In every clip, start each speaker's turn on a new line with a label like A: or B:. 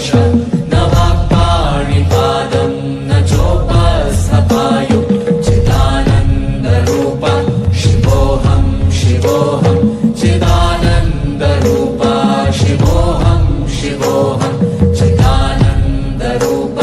A: दोष न वाक्पाणिपादं न चोपस्थपायु चिदानन्दरूप शिवोऽहं शिवोऽहं चिदानन्दरूप शिवोऽहं शिवोऽहं चिदानन्दरूप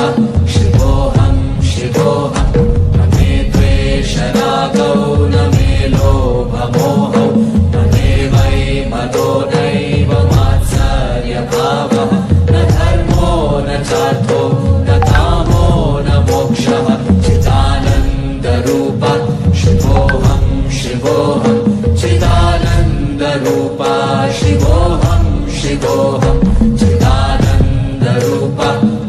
A: शिवोऽहं शिवोऽहं न मे द्वेषरागौ न मे लोभमोहौ न मे वैमदो नैव मात्सर्यभावः न धर्मो न चार्थो न कामो न मोक्षः चिदानन्दरूप शिवोऽहं शिवोऽहं चिदानन्दरूप शिवोऽहं शिवोऽहं चिदानन्दरूप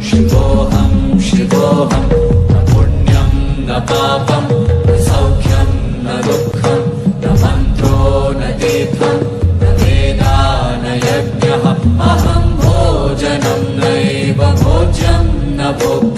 A: शिवोऽहं शिवोऽहं न पुण्यं न पापं न सौख्यं न दुःखं न मन्त्रो न तीर्थं न वेदा न यज्ञः अहं भोजनं नैव भोज्यं न भोक्तुं